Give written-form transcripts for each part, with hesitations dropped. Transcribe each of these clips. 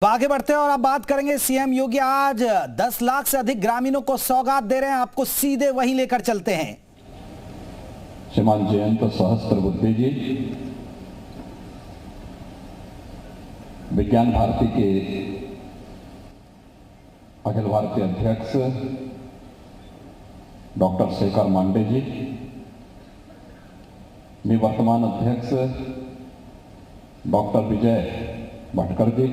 आगे बढ़ते हैं और अब बात करेंगे। सीएम योगी आज 10 लाख से अधिक ग्रामीणों को सौगात दे रहे हैं। आपको सीधे वहीं लेकर चलते हैं। श्रीमान जयंत सहस्त्रबुद्धे जी विज्ञान भारती के अखिल भारतीय अध्यक्ष डॉक्टर शेखर मांडे जी, निवर्तमान अध्यक्ष डॉक्टर विजय भटकर जी,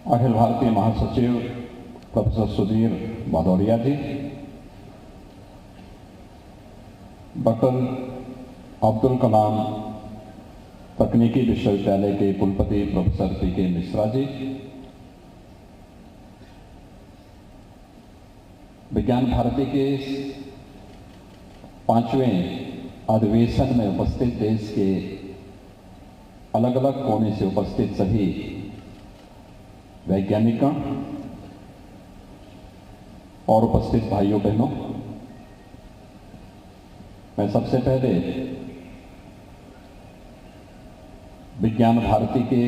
अखिल भारतीय महासचिव प्रोफेसर सुधीर भदौरिया जी, डॉक्टर अब्दुल कलाम तकनीकी विश्वविद्यालय के कुलपति प्रोफेसर पीके मिश्रा जी, विज्ञान भारती के 5वें अधिवेशन में उपस्थित देश के अलग अलग कोने से उपस्थित सभी वैज्ञानिकों और उपस्थित भाइयों बहनों, मैं सबसे पहले विज्ञान भारती के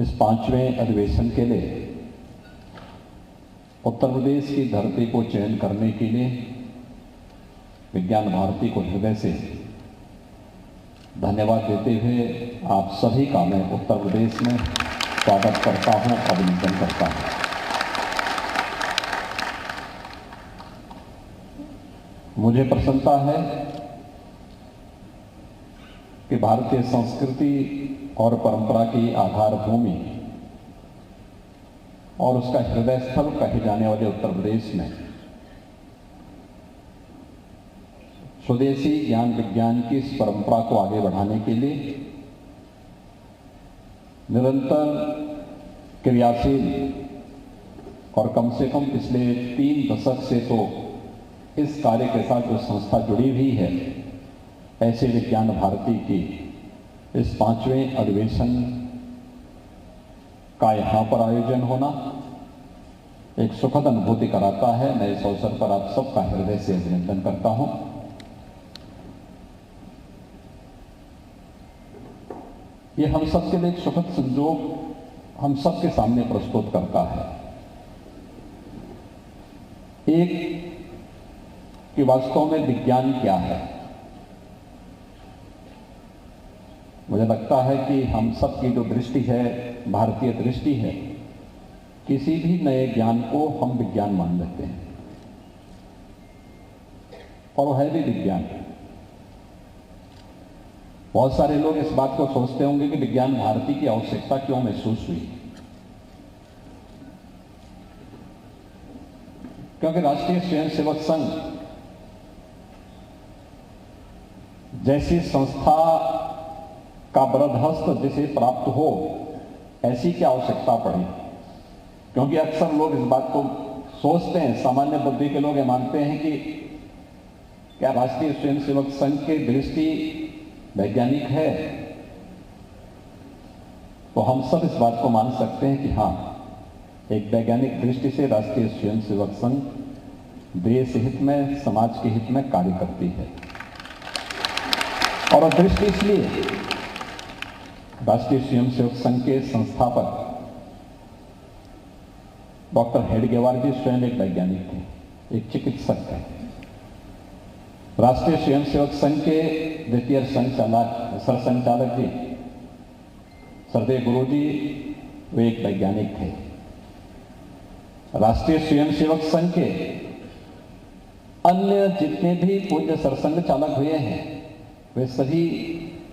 इस 5वें अधिवेशन के लिए उत्तर प्रदेश की धरती को चयन करने के लिए विज्ञान भारती को हृदय से धन्यवाद देते हुए आप सभी का मैं उत्तर प्रदेश में स्वागत करता हूं, अभिनंदन करता हूं। मुझे प्रसन्नता है कि भारतीय संस्कृति और परंपरा की आधार भूमि और उसका हृदय स्थल कहे जाने वाले उत्तर प्रदेश में स्वदेशी ज्ञान विज्ञान की इस परंपरा को आगे बढ़ाने के लिए निरंतर क्रियाशील और कम से कम पिछले 3 दशक से तो इस कार्य के साथ जो संस्था जुड़ी हुई है, ऐसे विज्ञान भारती की इस 5वें अधिवेशन का यहाँ पर आयोजन होना एक सुखद अनुभूति कराता है। मैं इस अवसर पर आप सबका हृदय से अभिनंदन करता हूँ। ये हम सबके लिए एक सुखद संजोग हम सबके सामने प्रस्तुत करता है, एक कि वास्तव में विज्ञान क्या है। मुझे लगता है कि हम सबकी जो दृष्टि है, भारतीय दृष्टि है, किसी भी नए ज्ञान को हम विज्ञान मान लेते हैं और वो है भी विज्ञान। बहुत सारे लोग इस बात को सोचते होंगे कि विज्ञान भारती की आवश्यकता क्यों महसूस हुई, क्योंकि राष्ट्रीय स्वयंसेवक संघ जैसी संस्था का बरदहस्त जिसे प्राप्त हो, ऐसी क्या आवश्यकता पड़ी। क्योंकि अक्सर लोग इस बात को सोचते हैं, सामान्य बुद्धि के लोग ये मानते हैं कि क्या राष्ट्रीय स्वयंसेवक संघ की दृष्टि वैज्ञानिक है, तो हम सब इस बात को मान सकते हैं कि हाँ, एक वैज्ञानिक दृष्टि से राष्ट्रीय स्वयंसेवक संघ देश हित में, समाज के हित में कार्य करती है। और दृष्टि इसलिए राष्ट्रीय स्वयंसेवक संघ के संस्थापक डॉक्टर हेडगेवार जी स्वयं एक वैज्ञानिक थे, एक चिकित्सक थे। राष्ट्रीय स्वयंसेवक संघ के द्वितीय सरसंचालक जी सरदेव गुरु जी, वे एक वैज्ञानिक थे। राष्ट्रीय स्वयंसेवक संघ के अन्य जितने भी पूज्य सरसंघ चालक हुए हैं, वे सभी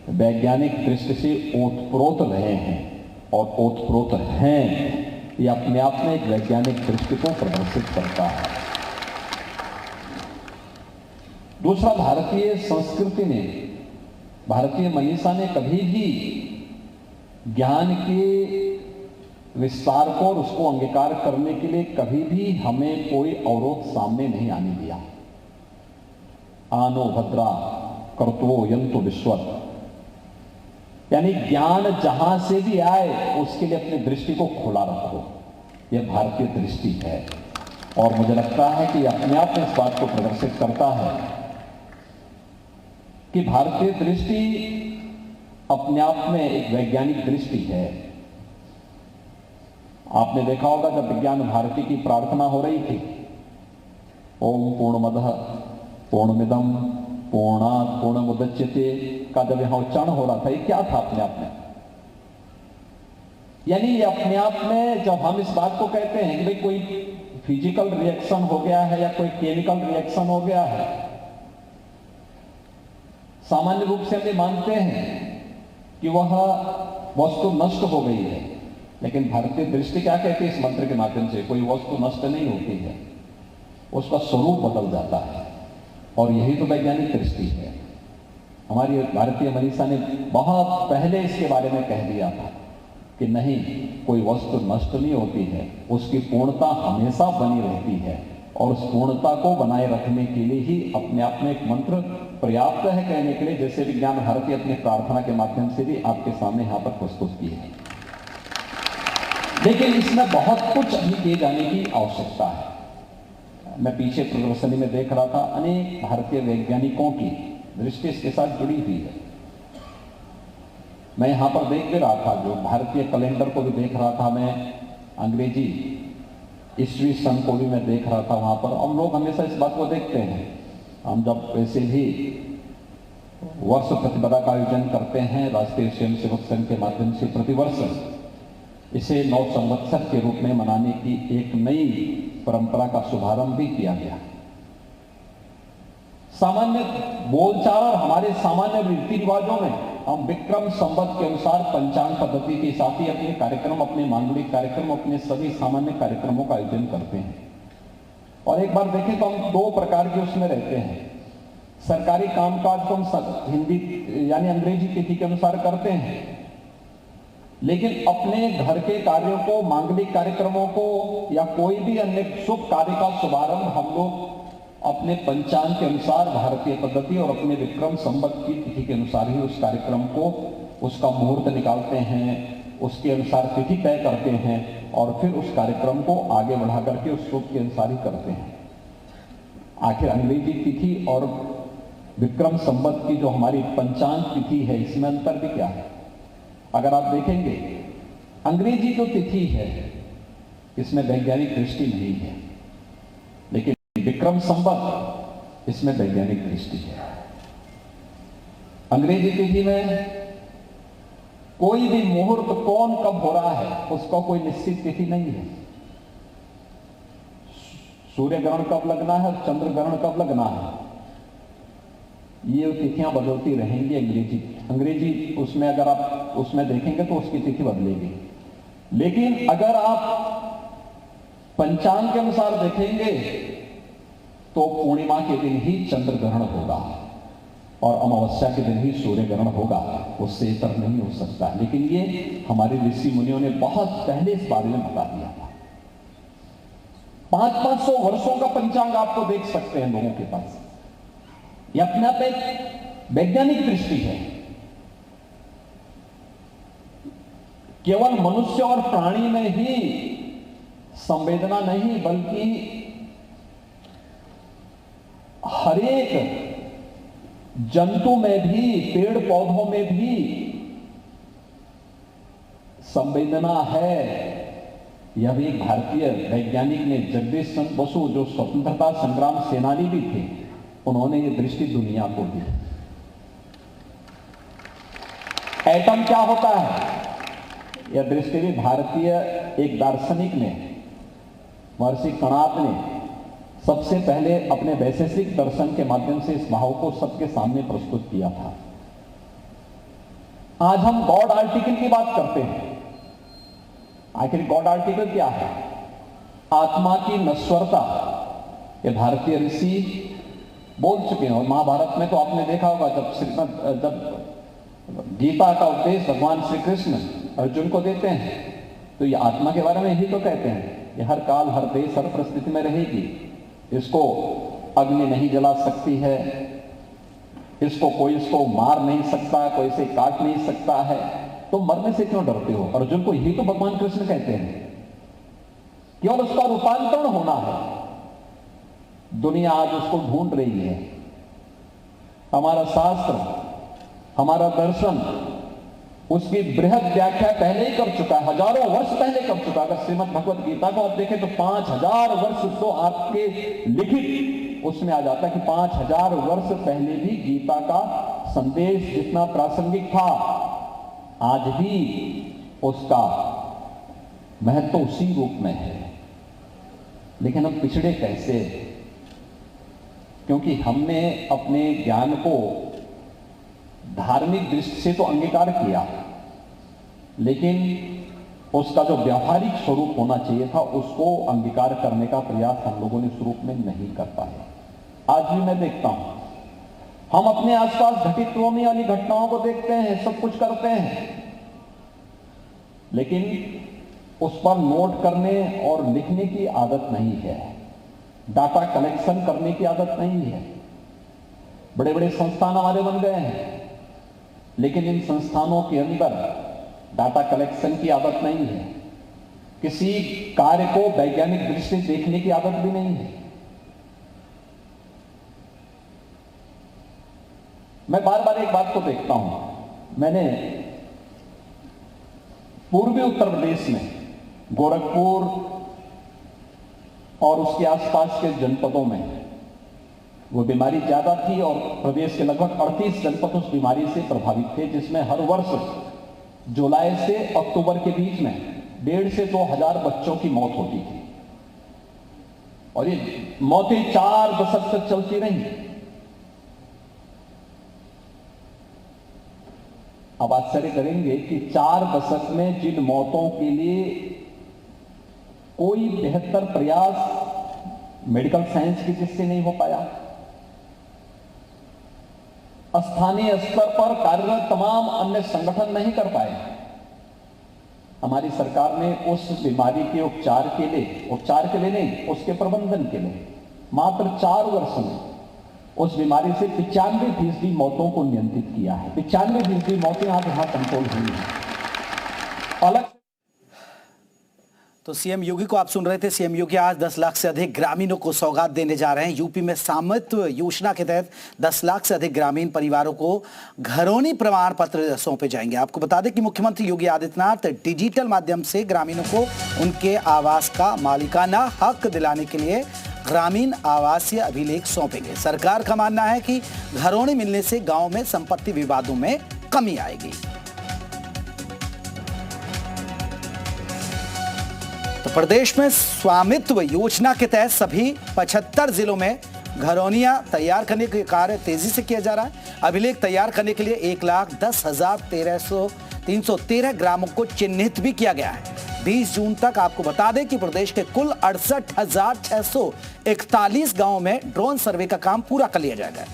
वैज्ञानिक दृष्टि से ओतप्रोत रहे हैं और ओतप्रोत हैं। ये अपने आप में एक वैज्ञानिक दृष्टि को प्रदर्शित करता है। दूसरा, भारतीय संस्कृति ने, भारतीय मनीषा ने कभी भी ज्ञान के विस्तार को और उसको अंगीकार करने के लिए कभी भी हमें कोई अवरोध सामने नहीं आने दिया। आनो भद्रा कर्तवो यंतु विश्वत, यानी ज्ञान जहां से भी आए उसके लिए अपनी दृष्टि को खुला रखो, यह भारतीय दृष्टि है। और मुझे लगता है कि अपने आप में इस बात को प्रदर्शित करता है कि भारतीय दृष्टि अपने आप में एक वैज्ञानिक दृष्टि है। आपने देखा होगा जब विज्ञान भारती की प्रार्थना हो रही थी, ओम पूर्णमदः पूर्णमिदं पूर्णात् पूर्णमुदच्यते का जब यहां उच्चारण हो रहा था, ये क्या था अपने आप में? यानी ये अपने आप में जब हम इस बात को कहते हैं कि भाई कोई फिजिकल रिएक्शन हो गया है या कोई केमिकल रिएक्शन हो गया है, सामान्य रूप से हम ये मानते हैं कि वह वस्तु नष्ट हो गई है, लेकिन भारतीय दृष्टि क्या कहती है इस मंत्र के माध्यम से? कोई वस्तु नष्ट नहीं होती है, उसका स्वरूप बदल जाता है। और यही तो वैज्ञानिक दृष्टि है। हमारी भारतीय मनीषा ने बहुत पहले इसके बारे में कह दिया था कि नहीं, कोई वस्तु नष्ट नहीं होती है, उसकी पूर्णता हमेशा बनी रहती है, और उस पूर्णता को बनाए रखने के लिए ही अपने आप में एक मंत्र पर्याप्त है कहने के लिए, जैसे विज्ञान भारती अपनी प्रार्थना के माध्यम से भी आपके सामने यहां पर प्रस्तुत की है। लेकिन इसमें बहुत कुछ अभी किए जाने की आवश्यकता है। मैं पीछे प्रदर्शनी में देख रहा था, अनेक भारतीय वैज्ञानिकों की दृष्टि इसके साथ जुड़ी हुई है। मैं यहां पर देख भी रहा था, जो भारतीय कैलेंडर को भी देख रहा था मैं, अंग्रेजी ईस्वी सन को भी मैं देख रहा था वहां पर। हम लोग हमेशा इस बात को देखते हैं, हम जब वैसे भी वर्ष प्रतिपदा का आयोजन करते हैं राष्ट्रीय स्वयंसेवक संघ के माध्यम से, प्रतिवर्ष इसे नव संवत्सर के रूप में मनाने की एक नई परंपरा का शुभारंभ भी किया गया। सामान्य बोलचाल और हमारे सामान्य रीति रिवाजों में हम विक्रम संवत के अनुसार पंचांग पद्धति के साथ ही अपने कार्यक्रम, अपने मांगलिक कार्यक्रम, अपने सभी सामान्य कार्यक्रमों का आयोजन करते हैं। और एक बार देखें तो हम दो प्रकार के उसमें रहते हैं। सरकारी कामकाज को हम हिंदी यानी अंग्रेजी तिथि के अनुसार करते हैं, लेकिन अपने घर के कार्यों को, मांगलिक कार्यक्रमों को या कोई भी अन्य शुभ कार्य का शुभारंभ हम लोग अपने पंचांग के अनुसार, भारतीय पद्धति और अपने विक्रम संवत की तिथि के अनुसार ही उस कार्यक्रम को, उसका मुहूर्त निकालते हैं, उसके अनुसार तिथि तय करते हैं और फिर उस कार्यक्रम को आगे बढ़ा करके उस शुभ के अनुसार ही करते हैं। आखिर अंग्रेजी तिथि और विक्रम संवत की जो हमारी पंचांग तिथि है, इसमें अंतर भी क्या है? अगर आप देखेंगे, अंग्रेजी जो तिथि है इसमें वैज्ञानिक दृष्टि नहीं है, लेकिन विक्रम संवत इसमें वैज्ञानिक दृष्टि है। अंग्रेजी तिथि में कोई भी मुहूर्त कौन कब हो रहा है उसका कोई निश्चित तिथि नहीं है। सूर्य ग्रहण कब लगना है, चंद्र ग्रहण कब लगना है, ये तिथियां बदलती रहेंगी। अंग्रेजी उसमें अगर आप उसमें देखेंगे तो उसकी तिथि बदलेगी। लेकिन अगर आप पंचांग के अनुसार देखेंगे तो पूर्णिमा के दिन ही चंद्र ग्रहण होगा और अमावस्या के दिन ही सूर्य ग्रहण होगा, उससे इतर नहीं हो सकता। लेकिन ये हमारे ऋषि मुनियों ने बहुत पहले इस बारे में बता दिया था। 500-500 वर्षों का पंचांग आपको देख सकते हैं लोगों के पास। यह अपने आप एक वैज्ञानिक दृष्टि है। केवल मनुष्य और प्राणी में ही संवेदना नहीं, बल्कि हरेक जंतु में भी, पेड़ पौधों में भी संवेदना है। यह भी एक भारतीय वैज्ञानिक ने, जगदीश चंद्र बसु, जो स्वतंत्रता संग्राम सेनानी भी थे, उन्होंने ये दृष्टि दुनिया को दी। एटम क्या होता है, यह दृष्टि भी भारतीय एक दार्शनिक ने, महर्षि कणाद ने सबसे पहले अपने वैशेषिक दर्शन के माध्यम से इस भाव को सबके सामने प्रस्तुत किया था। आज हम गॉड आर्टिकल की बात करते हैं। आखिर गॉड आर्टिकल क्या है? आत्मा की नश्वरता। ये भारतीय ऋषि बोल चुके हैं। और महाभारत में तो आपने देखा होगा, जब गीता का उपदेश भगवान श्री कृष्ण अर्जुन को देते हैं तो ये आत्मा के बारे में यही तो कहते हैं, ये हर काल, हर देश, हर परिस्थिति में रहेगी। इसको अग्नि नहीं जला सकती है, इसको कोई इसको मार नहीं सकता, कोई इसे काट नहीं सकता है, तो मरने से क्यों डरते हो? अर्जुन को यही तो भगवान कृष्ण कहते हैं। केवल उसका रूपांतरण होना है। दुनिया आज उसको ढूंढ रही है। हमारा शास्त्र, हमारा दर्शन उसकी बृहद व्याख्या पहले ही कर चुका है, हजारों वर्ष पहले कर चुका है। अगर श्रीमद् भगवत गीता को आप देखें तो 5000 वर्ष तो आपके लिखित उसमें आ जाता है कि 5000 वर्ष पहले भी गीता का संदेश जितना प्रासंगिक था, आज भी उसका महत्व उसी रूप में है। लेकिन हम पिछड़े कैसे? क्योंकि हमने अपने ज्ञान को धार्मिक दृष्टि से तो अंगीकार किया, लेकिन उसका जो व्यावहारिक स्वरूप होना चाहिए था उसको अंगीकार करने का प्रयास हम लोगों ने इस रूप में नहीं कर पाए। आज भी मैं देखता हूं, हम अपने आसपास घटित होने वाली घटनाओं को देखते हैं, सब कुछ करते हैं, लेकिन उस पर नोट करने और लिखने की आदत नहीं है, डाटा कलेक्शन करने की आदत नहीं है। बड़े बड़े संस्थान हमारे बन गए हैं, लेकिन इन संस्थानों के अंदर डाटा कलेक्शन की आदत नहीं है, किसी कार्य को वैज्ञानिक दृष्टि से देखने की आदत भी नहीं है। मैं बार बार एक बात को देखता हूं, मैंने पूर्वी उत्तर प्रदेश में गोरखपुर और उसके आसपास के जनपदों में वो बीमारी ज्यादा थी और प्रदेश के लगभग 38 जनपद उस बीमारी से प्रभावित थे, जिसमें हर वर्ष जुलाई से अक्टूबर के बीच में 1.5 से 2 हजार बच्चों की मौत होती थी और ये मौतें 4 दशक तक चलती रही। अब आश्चर्य करेंगे कि 4 दशक में जिन मौतों के लिए कोई बेहतर प्रयास मेडिकल साइंस की दृष्टि से नहीं हो पाया, स्थानीय स्तर पर कार्यरत तमाम अन्य संगठन नहीं कर पाए, हमारी सरकार ने उस बीमारी के उपचार के लिए नहीं, उसके प्रबंधन के लिए मात्र 4 वर्ष में उस बीमारी से 95% मौतों को नियंत्रित किया है। 95% मौतें आज यहां कंट्रोल हुई हैं। अलग तो सीएम योगी को आप सुन रहे थे। सीएम योगी आज 10 लाख से अधिक ग्रामीणों को सौगात देने जा रहे हैं। यूपी में स्वामित्व योजना के तहत 10 लाख से अधिक ग्रामीण परिवारों को घरौनी प्रमाण पत्र सौंपे जाएंगे। आपको बता दें कि मुख्यमंत्री योगी आदित्यनाथ डिजिटल माध्यम से ग्रामीणों को उनके आवास का मालिकाना हक दिलाने के लिए ग्रामीण आवासीय अभिलेख सौंपेंगे। सरकार का मानना है कि घरौनी मिलने से गांव में संपत्ति विवादों में कमी आएगी। तो प्रदेश में स्वामित्व योजना के तहत सभी 75 जिलों में घरौनियां तैयार करने के कार्य तेजी से किया जा रहा है। अभिलेख तैयार करने के लिए 1,10,313 ग्रामों को चिन्हित भी किया गया है। 20 जून तक आपको बता दें कि प्रदेश के कुल 68,641 गांवों में ड्रोन सर्वे का काम पूरा कर लिया जाएगा।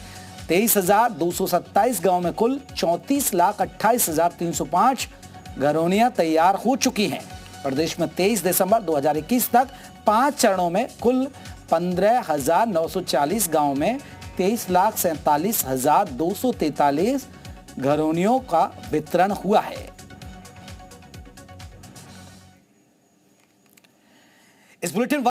23,227 गांवों में कुल 34,28,305 घरौनियां तैयार हो चुकी हैं। प्रदेश में 23 दिसंबर 2021 तक 5 चरणों में कुल 15,940 गांवों में 23,47,243 घरौनियों का वितरण हुआ है। इस बुलेटिन